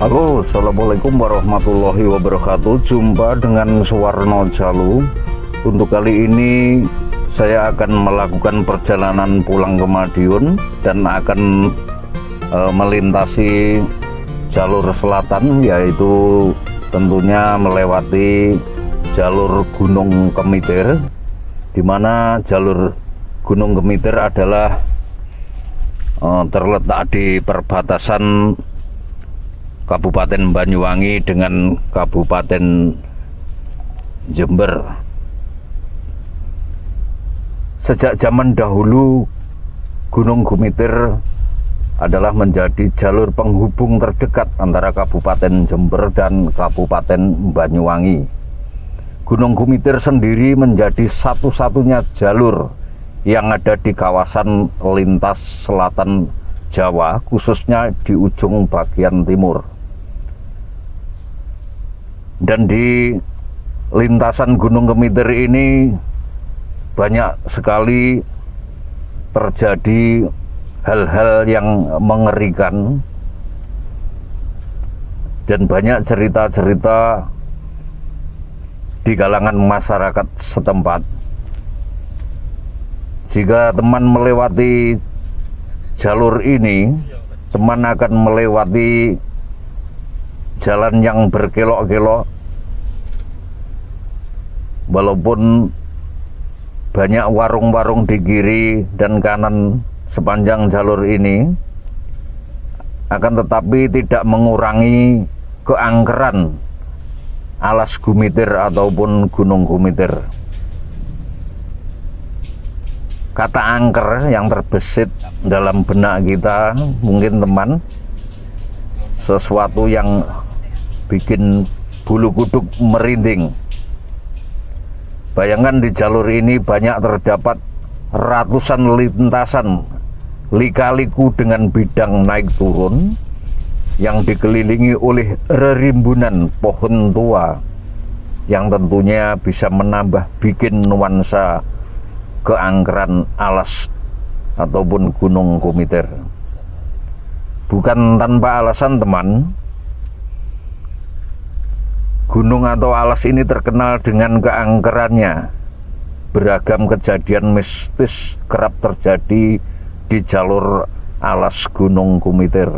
Halo, assalamualaikum warahmatullahi wabarakatuh. Jumpa dengan Suwarno Jalu. Untuk kali ini saya akan melakukan perjalanan pulang ke Madiun dan akan melintasi jalur selatan, yaitu tentunya melewati jalur Gunung Kemitir, di mana jalur Gunung Kemitir adalah terletak di perbatasan Kabupaten Banyuwangi dengan Kabupaten Jember. Sejak zaman dahulu, Gunung Kemitir adalah menjadi jalur penghubung terdekat antara Kabupaten Jember dan Kabupaten Banyuwangi. Gunung Kemitir sendiri menjadi satu-satunya jalur yang ada di kawasan lintas selatan Jawa, khususnya di ujung bagian timur. Dan di lintasan Gunung Kemitir ini banyak sekali terjadi hal-hal yang mengerikan dan banyak cerita-cerita di kalangan masyarakat setempat. Jika teman melewati jalur ini, teman akan melewati jalan yang berkelok-kelok, walaupun banyak warung-warung di kiri dan kanan sepanjang jalur ini, akan tetapi tidak mengurangi keangkeran alas Gumitir ataupun Gunung Gumitir. Kata angker yang terbesit dalam benak kita, mungkin teman, sesuatu yang bikin bulu kuduk merinding. Bayangkan di jalur ini banyak terdapat ratusan lintasan lika-liku dengan bidang naik turun yang dikelilingi oleh rerimbunan pohon tua yang tentunya bisa menambah bikin nuansa keangkeran alas ataupun Gunung Kemitir. Bukan tanpa alasan teman, gunung atau alas ini terkenal dengan keangkerannya. Beragam kejadian mistis kerap terjadi di jalur alas Gunung Kemitir.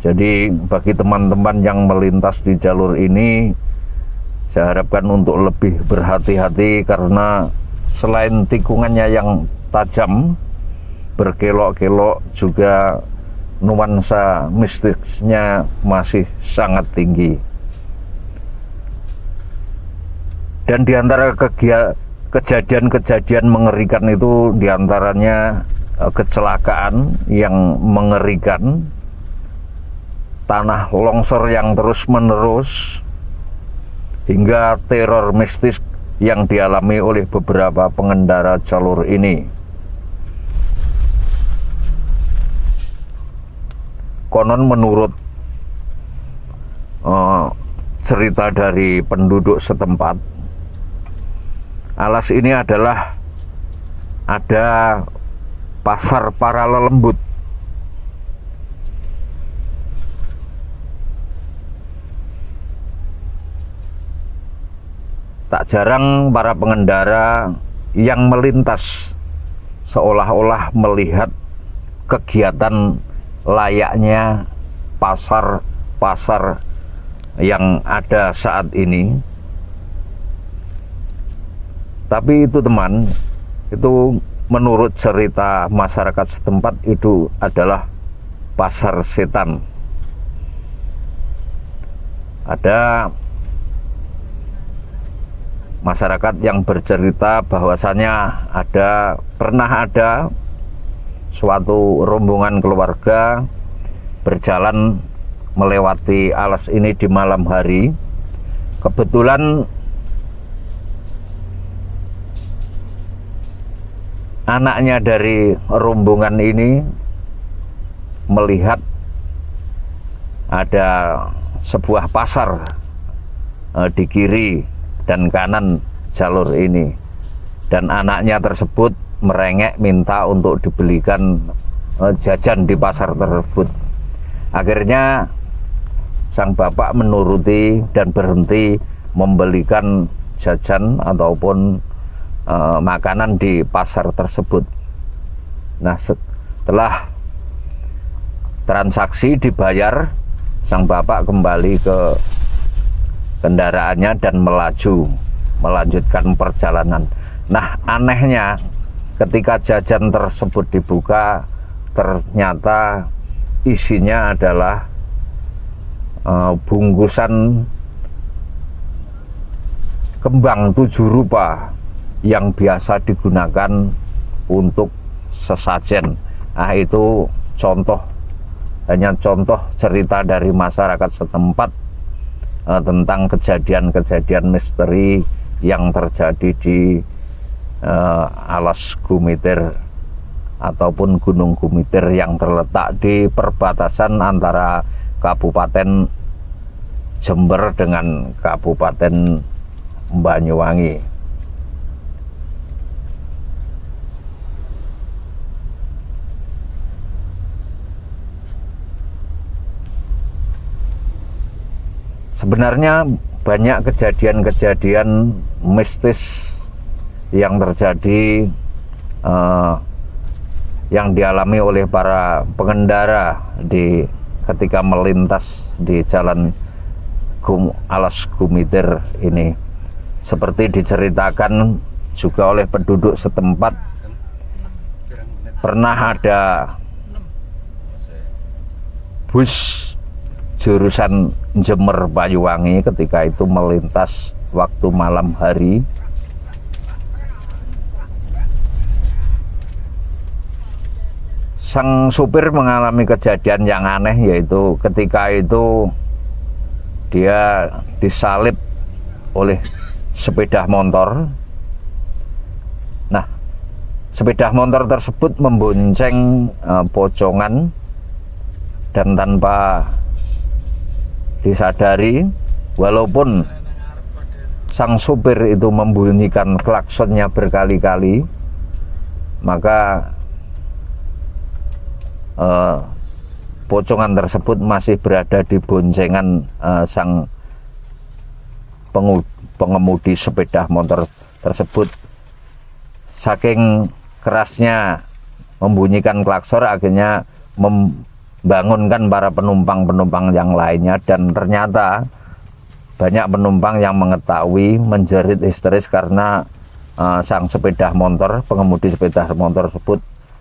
Jadi bagi teman-teman yang melintas di jalur ini, saya harapkan untuk lebih berhati-hati, karena selain tikungannya yang tajam, berkelok-kelok, juga nuansa mistisnya masih sangat tinggi. Dan di antara kejadian-kejadian mengerikan itu, diantaranya kecelakaan yang mengerikan, tanah longsor yang terus-menerus, hingga teror mistis yang dialami oleh beberapa pengendara jalur ini. Konon menurut cerita dari penduduk setempat, alas ini adalah ada pasar para lelembut. Tak jarang para pengendara yang melintas seolah-olah melihat kegiatan layaknya pasar-pasar yang ada saat ini. Tapi itu teman, itu menurut cerita masyarakat setempat, itu adalah pasar setan. Ada masyarakat yang bercerita bahwasanya pernah ada suatu rombongan keluarga berjalan melewati alas ini di malam hari. Kebetulan anaknya dari rombongan ini melihat ada sebuah pasar di kiri dan kanan jalur ini, dan anaknya tersebut merengek minta untuk dibelikan jajan di pasar tersebut. Akhirnya sang bapak menuruti dan berhenti membelikan jajan ataupun makanan di pasar tersebut. Nah, setelah transaksi dibayar, sang bapak kembali ke kendaraannya dan melanjutkan perjalanan. Nah, anehnya ketika jajan tersebut dibuka, ternyata isinya adalah bungkusan kembang 7 rupa yang biasa digunakan untuk sesajen. Nah, itu hanya contoh cerita dari masyarakat setempat tentang kejadian-kejadian misteri yang terjadi di alas Gumitir ataupun Gunung Gumitir yang terletak di perbatasan antara Kabupaten Jember dengan Kabupaten Banyuwangi. Sebenarnya banyak kejadian-kejadian mistis yang terjadi yang dialami oleh para pengendara ketika melintas di jalan alas Gumitir ini. Seperti diceritakan juga oleh penduduk setempat, pernah ada bus jurusan Jember Banyuwangi ketika itu melintas waktu malam hari. Sang supir mengalami kejadian yang aneh, yaitu ketika itu dia disalip oleh sepeda motor. Nah, sepeda motor tersebut membonceng pocongan dan tanpa disadari, walaupun sang supir itu membunyikan klaksonnya berkali-kali, maka pocongan tersebut masih berada di boncengan sang pengemudi sepeda motor tersebut. Saking kerasnya membunyikan klakson, akhirnya membangunkan para penumpang-penumpang yang lainnya, dan ternyata banyak penumpang yang mengetahui menjerit histeris karena sang pengemudi sepeda motor tersebut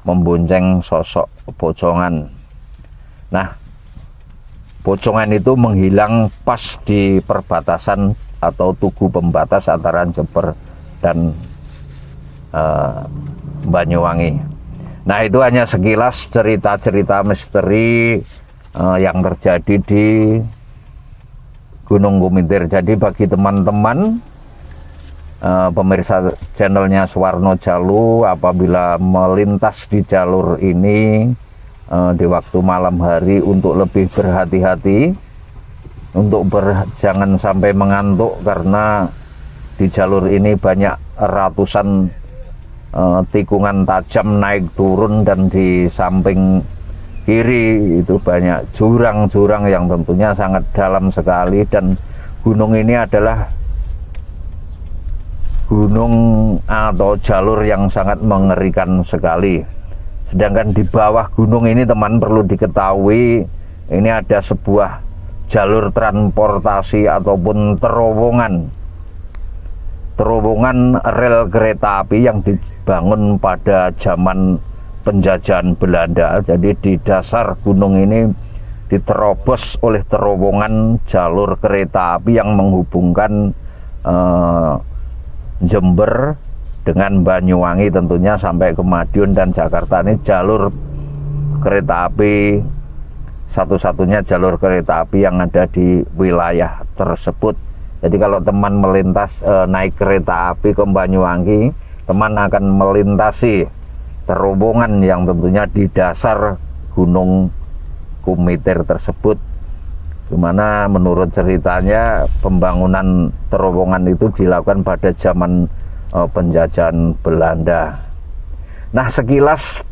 membonceng sosok pocongan. Nah, pocongan itu menghilang pas di perbatasan atau tugu pembatas antara Jember dan Banyuwangi. Nah, itu hanya sekilas cerita-cerita misteri yang terjadi di Gunung Gumitir. Jadi bagi teman-teman pemirsa channelnya Suwarno Jalu, apabila melintas di jalur ini di waktu malam hari, untuk lebih berhati-hati, untuk jangan sampai mengantuk, karena di jalur ini banyak ratusan tikungan tajam naik turun, dan di samping kiri itu banyak jurang-jurang yang tentunya sangat dalam sekali, dan gunung ini adalah gunung atau jalur yang sangat mengerikan sekali. Sedangkan di bawah gunung ini, teman, perlu diketahui, ini ada sebuah jalur transportasi ataupun terowongan rel kereta api yang dibangun pada zaman penjajahan Belanda. Jadi di dasar gunung ini diterobos oleh terowongan jalur kereta api yang menghubungkan Jember dengan Banyuwangi tentunya sampai ke Madiun dan Jakarta. Ini jalur kereta api, satu-satunya jalur kereta api yang ada di wilayah tersebut. Jadi kalau teman melintas naik kereta api ke Banyuwangi, teman akan melintasi terowongan yang tentunya di dasar Gunung Gumitir tersebut, dimana menurut ceritanya pembangunan terowongan itu dilakukan pada zaman penjajahan Belanda. Nah, sekilas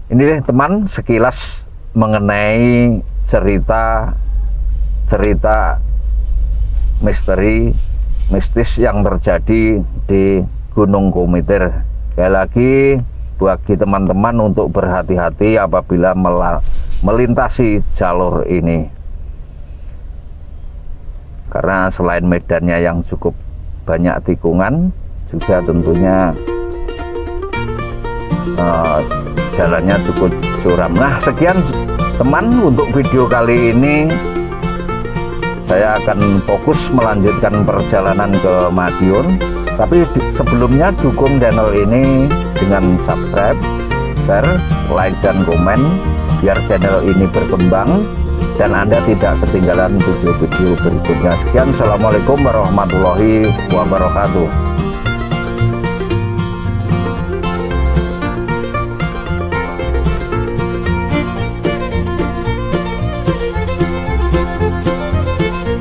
ini deh teman, sekilas mengenai cerita cerita misteri mistis yang terjadi di Gunung Komitir. Sekali lagi bagi teman-teman untuk berhati-hati apabila melintasi jalur ini, karena selain medannya yang cukup banyak tikungan, juga tentunya jalannya cukup curam. Nah, sekian teman untuk video kali ini. Saya akan fokus melanjutkan perjalanan ke Madiun, tapi sebelumnya dukung channel ini dengan subscribe, share, like, dan komen biar channel ini berkembang dan Anda tidak ketinggalan video-video berikutnya. Sekian, assalamualaikum warahmatullahi wabarakatuh.